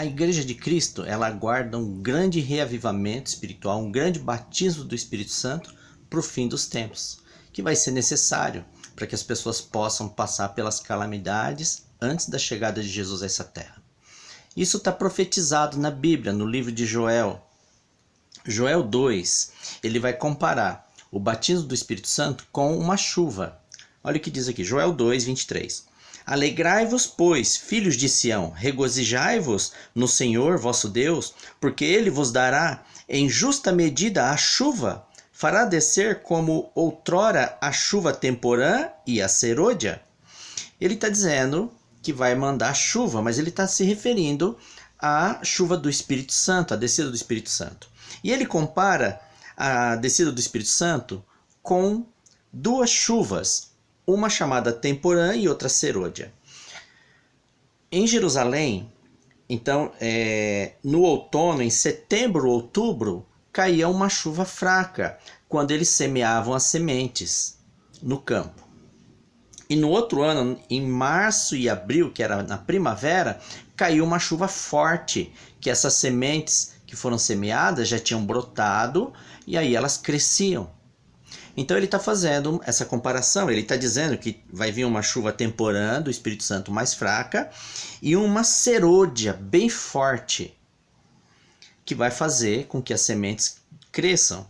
A Igreja de Cristo, ela aguarda um grande reavivamento espiritual, um grande batismo do Espírito Santo para o fim dos tempos, que vai ser necessário para que as pessoas possam passar pelas calamidades antes da chegada de Jesus a essa terra. Isso está profetizado na Bíblia, no livro de Joel. Joel 2, ele vai comparar o batismo do Espírito Santo com uma chuva. Olha o que diz aqui, Joel 2, 23. Alegrai-vos, pois, filhos de Sião, regozijai-vos no Senhor vosso Deus, porque ele vos dará em justa medida a chuva, fará descer como outrora a chuva temporã e a serôdia. Ele está dizendo que vai mandar chuva, mas ele está se referindo à chuva do Espírito Santo, a descida do Espírito Santo. E ele compara a descida do Espírito Santo com duas chuvas, uma chamada temporã e outra serôdia. Em Jerusalém, então, no outono, em setembro, outubro, caía uma chuva fraca, quando eles semeavam as sementes no campo. E no outro ano, em março e abril, que era na primavera, caiu uma chuva forte, que essas sementes que foram semeadas já tinham brotado e aí elas cresciam. Então ele está fazendo essa comparação, ele está dizendo que vai vir uma chuva temporã do Espírito Santo mais fraca e uma serôdia bem forte, que vai fazer com que as sementes cresçam.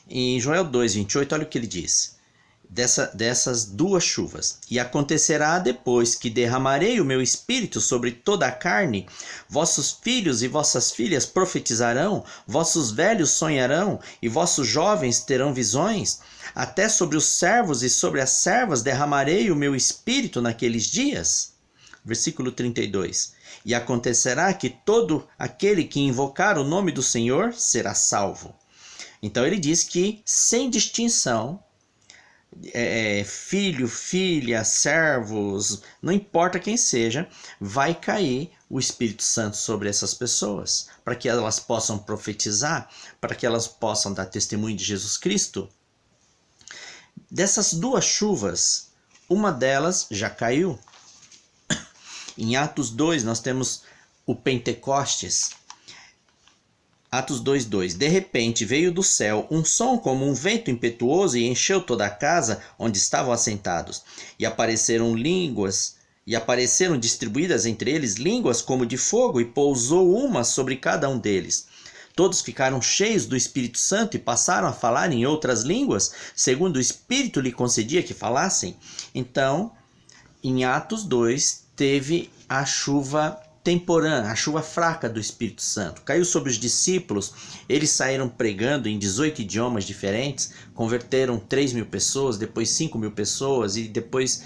Em Joel 2, 28, olha o que ele diz. Dessas duas chuvas. E acontecerá depois que derramarei o meu espírito sobre toda a carne, vossos filhos e vossas filhas profetizarão, vossos velhos sonharão, e vossos jovens terão visões. Até sobre os servos e sobre as servas derramarei o meu espírito naqueles dias. Versículo 32. E acontecerá que todo aquele que invocar o nome do Senhor será salvo. Então ele diz que, sem distinção, filho, filha, servos, não importa quem seja, vai cair o Espírito Santo sobre essas pessoas, para que elas possam profetizar, para que elas possam dar testemunho de Jesus Cristo. Dessas duas chuvas, uma delas já caiu. Em Atos 2 nós temos o Pentecostes. Atos 2:2. De repente veio do céu um som como um vento impetuoso e encheu toda a casa onde estavam assentados. E apareceram distribuídas entre eles línguas como de fogo, e pousou uma sobre cada um deles. Todos ficaram cheios do Espírito Santo e passaram a falar em outras línguas, segundo o Espírito lhe concedia que falassem. Então, em Atos 2, teve a chuva temporã, a chuva fraca do Espírito Santo. Caiu sobre os discípulos, eles saíram pregando em 18 idiomas diferentes, converteram 3.000 pessoas, depois 5.000 pessoas, e depois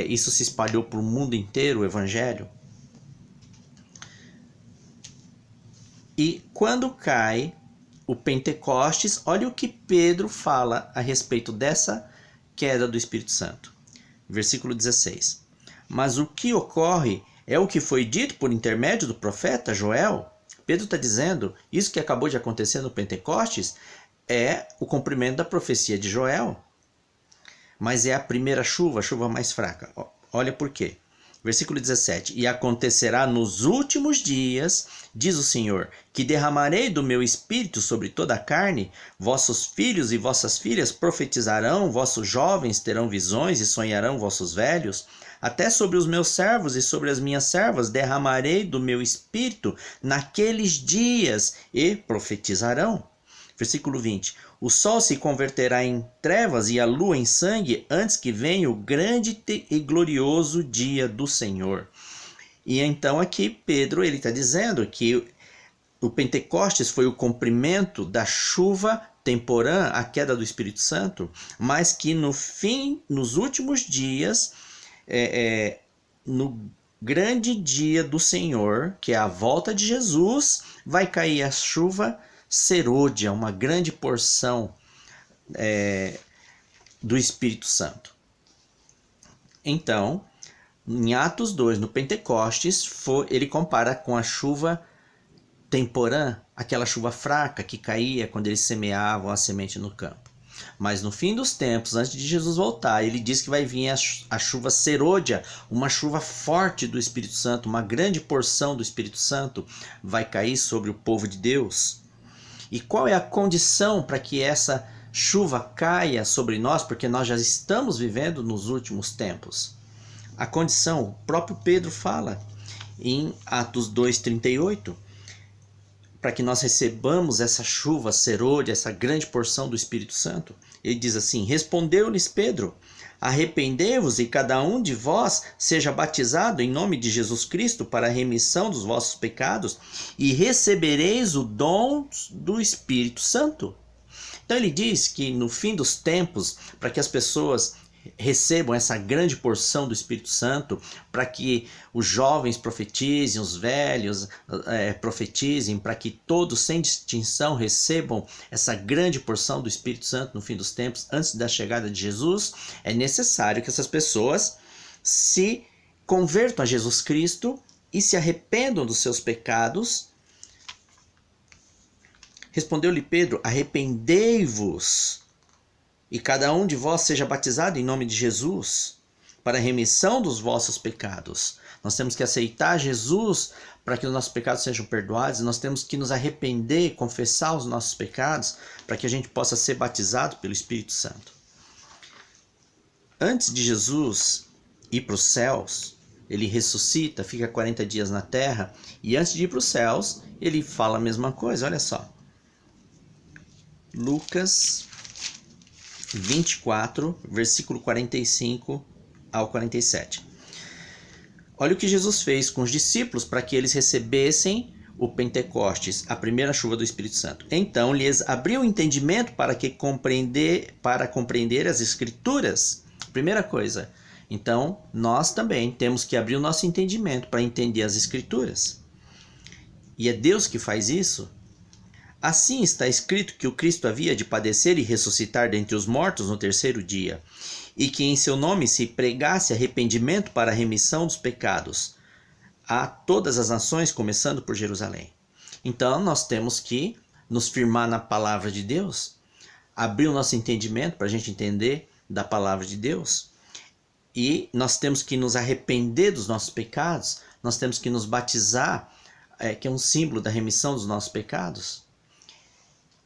isso se espalhou para o mundo inteiro, o Evangelho. E quando cai o Pentecostes, olha o que Pedro fala a respeito dessa queda do Espírito Santo. Versículo 16. Mas o que ocorre é o que foi dito por intermédio do profeta Joel. Pedro está dizendo, isso que acabou de acontecer no Pentecostes é o cumprimento da profecia de Joel. Mas é a primeira chuva, a chuva mais fraca. Olha por quê. Versículo 17. E acontecerá nos últimos dias, diz o Senhor, que derramarei do meu espírito sobre toda a carne, vossos filhos e vossas filhas profetizarão, vossos jovens terão visões e sonharão vossos velhos. Até sobre os meus servos e sobre as minhas servas derramarei do meu espírito naqueles dias e profetizarão. Versículo 20. O sol se converterá em trevas e a lua em sangue antes que venha o grande e glorioso dia do Senhor. E então aqui Pedro ele está dizendo que o Pentecostes foi o cumprimento da chuva temporã, a queda do Espírito Santo, mas que no fim, nos últimos dias, no grande dia do Senhor, que é a volta de Jesus, vai cair a chuva serôdia, uma grande porção do Espírito Santo. Então, em Atos 2, no Pentecostes, ele compara com a chuva temporã, aquela chuva fraca que caía quando eles semeavam a semente no campo. Mas no fim dos tempos, antes de Jesus voltar, ele diz que vai vir a chuva serôdia, uma chuva forte do Espírito Santo, uma grande porção do Espírito Santo vai cair sobre o povo de Deus. E qual é a condição para que essa chuva caia sobre nós? Porque nós já estamos vivendo nos últimos tempos. A condição, o próprio Pedro fala em Atos 2,38, para que nós recebamos essa chuva serôdia, essa grande porção do Espírito Santo. Ele diz assim: respondeu-lhes Pedro: arrependei-vos e cada um de vós seja batizado em nome de Jesus Cristo para a remissão dos vossos pecados e recebereis o dom do Espírito Santo. Então ele diz que no fim dos tempos, para que as pessoas recebam essa grande porção do Espírito Santo, para que os jovens profetizem, os velhos profetizem, para que todos sem distinção recebam essa grande porção do Espírito Santo no fim dos tempos, antes da chegada de Jesus, é necessário que essas pessoas se convertam a Jesus Cristo e se arrependam dos seus pecados. Respondeu-lhe Pedro: arrependei-vos e cada um de vós seja batizado em nome de Jesus para a remissão dos vossos pecados. Nós temos que aceitar Jesus para que os nossos pecados sejam perdoados. Nós temos que nos arrepender, confessar os nossos pecados para que a gente possa ser batizado pelo Espírito Santo. Antes de Jesus ir para os céus, ele ressuscita, fica 40 dias na terra, e antes de ir para os céus, ele fala a mesma coisa. Olha só. Lucas 24, versículo 45 ao 47. Olha o que Jesus fez com os discípulos para que eles recebessem o Pentecostes, a primeira chuva do Espírito Santo. Então lhes abriu o entendimento para compreender as Escrituras. Primeira coisa. Então nós também temos que abrir o nosso entendimento para entender as Escrituras. E é Deus que faz isso. Assim está escrito que o Cristo havia de padecer e ressuscitar dentre os mortos no terceiro dia, e que em seu nome se pregasse arrependimento para a remissão dos pecados a todas as nações, começando por Jerusalém. Então nós temos que nos firmar na palavra de Deus, abrir o nosso entendimento para a gente entender da palavra de Deus, e nós temos que nos arrepender dos nossos pecados, nós temos que nos batizar, que é um símbolo da remissão dos nossos pecados.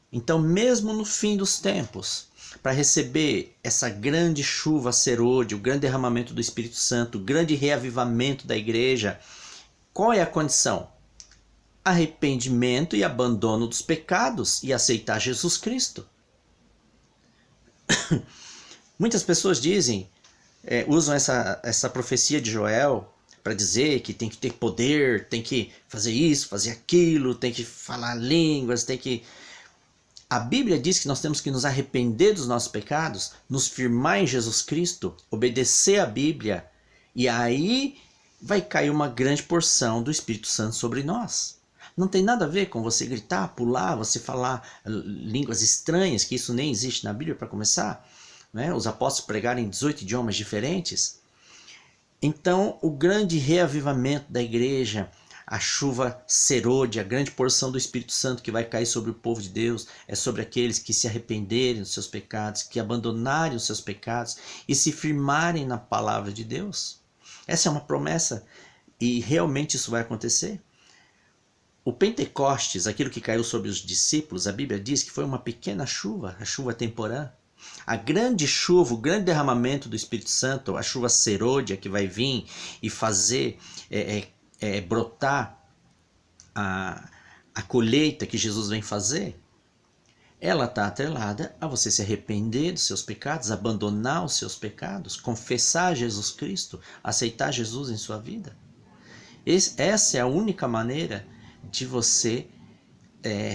Então, mesmo no fim dos tempos, para receber essa grande chuva serôdia, o grande derramamento do Espírito Santo, o grande reavivamento da igreja, qual é a condição? Arrependimento e abandono dos pecados e aceitar Jesus Cristo. Muitas pessoas dizem, usam essa profecia de Joel para dizer que tem que ter poder, tem que fazer isso, fazer aquilo, tem que falar línguas, tem que... A Bíblia diz que nós temos que nos arrepender dos nossos pecados, nos firmar em Jesus Cristo, obedecer a Bíblia, e aí vai cair uma grande porção do Espírito Santo sobre nós. Não tem nada a ver com você gritar, pular, você falar línguas estranhas, que isso nem existe na Bíblia para começar, né? Os apóstolos pregaram em 18 idiomas diferentes. Então, o grande reavivamento da igreja, a chuva serôdia, a grande porção do Espírito Santo que vai cair sobre o povo de Deus, é sobre aqueles que se arrependerem dos seus pecados, que abandonarem os seus pecados e se firmarem na palavra de Deus. Essa é uma promessa e realmente isso vai acontecer. O Pentecostes, aquilo que caiu sobre os discípulos, a Bíblia diz que foi uma pequena chuva, a chuva temporã. A grande chuva, o grande derramamento do Espírito Santo, a chuva serôdia que vai vir e fazer brotar a colheita que Jesus vem fazer, ela está atrelada a você se arrepender dos seus pecados, abandonar os seus pecados, confessar Jesus Cristo, aceitar Jesus em sua vida. Essa é a única maneira de você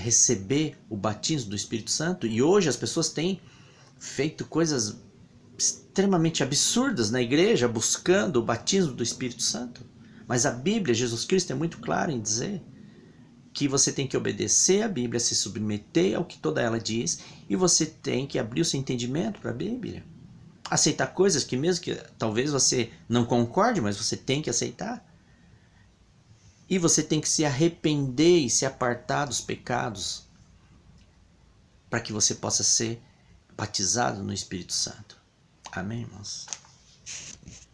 receber o batismo do Espírito Santo. E hoje as pessoas têm feito coisas extremamente absurdas na igreja, buscando o batismo do Espírito Santo. Mas a Bíblia, Jesus Cristo, é muito claro em dizer que você tem que obedecer a Bíblia, se submeter ao que toda ela diz, e você tem que abrir o seu entendimento para a Bíblia. Aceitar coisas que mesmo que talvez você não concorde, mas você tem que aceitar. E você tem que se arrepender e se apartar dos pecados para que você possa ser batizado no Espírito Santo. Amém, irmãos?